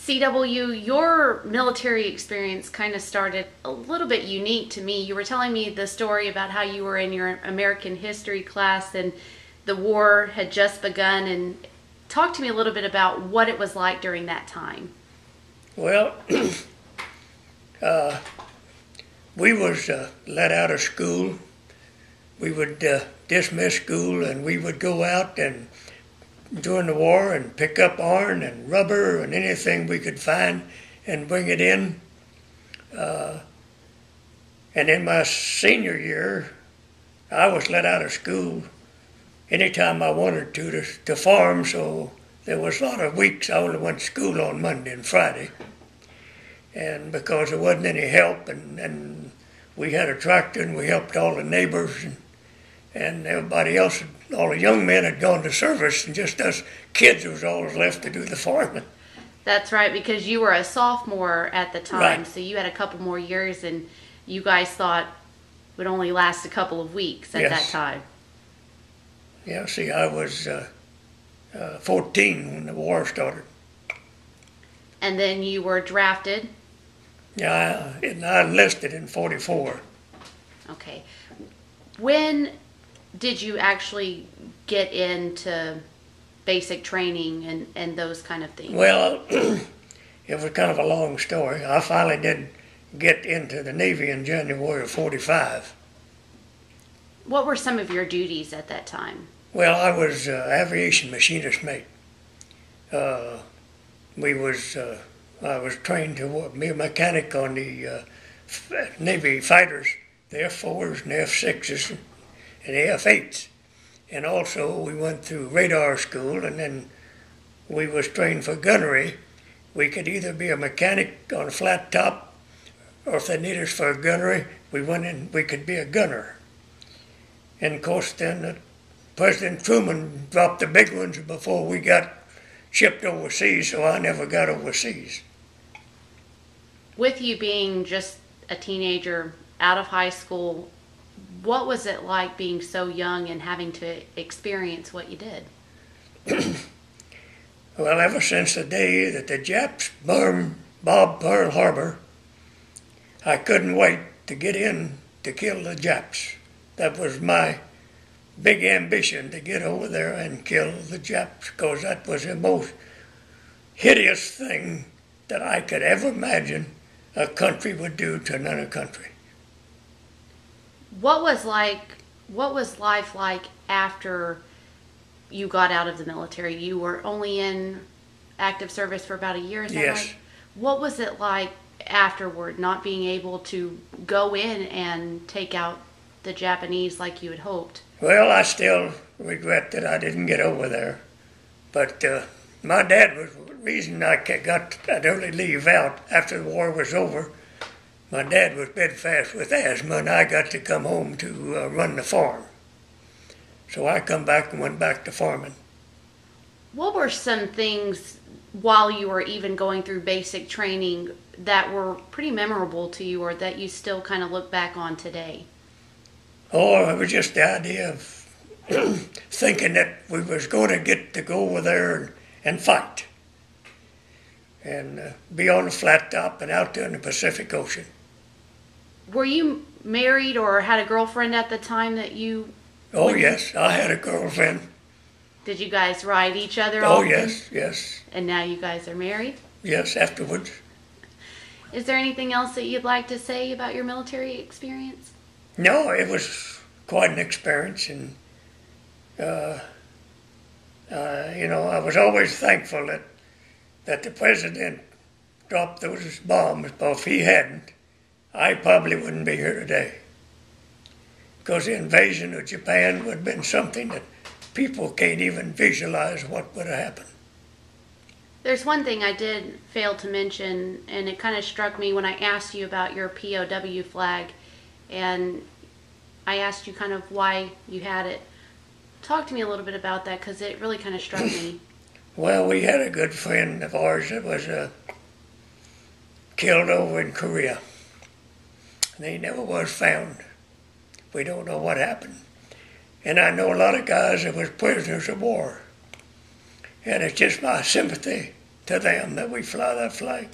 CW, your military experience kind of started a little bit unique to me. You were telling me the story about how you were in your American history class and the war had just begun, and talk to me a little bit about what it was like during that time. Well, we was let out of school. We would dismiss school and we would go out and during the war and pick up iron and rubber and anything we could find and bring it in. And in my senior year, I was let out of school anytime I wanted to farm, so there was a lot of weeks I only went to school on Monday and Friday. And because there wasn't any help, and we had a tractor and we helped all the neighbors and everybody else, all the young men had gone to service, and just us kids was always left to do the farming. That's right, because you were a sophomore at the time, Right. so you had a couple more years, and you guys thought it would only last a couple of weeks at that time. Yeah, see, I was 14 when the war started. And then you were drafted. Yeah, and I enlisted in 44. Okay. When did you actually get into basic training and those kind of things? Well, it was kind of a long story. I finally did get into the Navy in January of 45. What were some of your duties at that time? Well, I was aviation machinist mate. I was trained to be a mechanic on the Navy fighters, the F-4s and the F-6s and the F-8s. And also we went through radar school, and then we was trained for gunnery. We could either be a mechanic on a flat top, or if they needed us for a gunnery, we could be a gunner. And of course then President Truman dropped the big ones before we got shipped overseas, so I never got overseas. With you being just a teenager out of high school, what was it like being so young and having to experience what you did? Well, ever since the day that the Japs bombed Pearl Harbor, I couldn't wait to get in to kill the Japs. That was my big ambition, to get over there and kill the Japs, because that was the most hideous thing that I could ever imagine a country would do to another country. What was life like after you got out of the military? You were only in active service for about a year, is that Yes. right? What was it like afterward, not being able to go in and take out the Japanese like you had hoped? Well, I still regret that I didn't get over there. But my dad was the reason I got an early leave out after the war was over. My dad was bedfast with asthma, and I got to come home to run the farm. So I come back and went back to farming. What were some things while you were even going through basic training that were pretty memorable to you, or that you still kind of look back on today? Oh, it was just the idea of thinking that we was going to get to go over there and fight. And be on the flat top and out there in the Pacific Ocean. Were you married or had a girlfriend at the time that you... Oh, yes, I had a girlfriend. Did you guys ride each other Oh, often? yes. And now you guys are married? Yes, afterwards. Is there anything else that you'd like to say about your military experience? No, it was quite an experience, and I was always thankful that the president dropped those bombs, but if he hadn't, I probably wouldn't be here today. Because the invasion of Japan would have been something that people can't even visualize what would have happened. There's one thing I did fail to mention, and it kind of struck me when I asked you about your POW flag, and I asked you kind of why you had it. Talk to me a little bit about that, because it really kind of struck me. Well, we had a good friend of ours that was killed over in Korea. And he never was found. We don't know what happened. And I know a lot of guys that was prisoners of war. And it's just my sympathy to them that we fly that flag.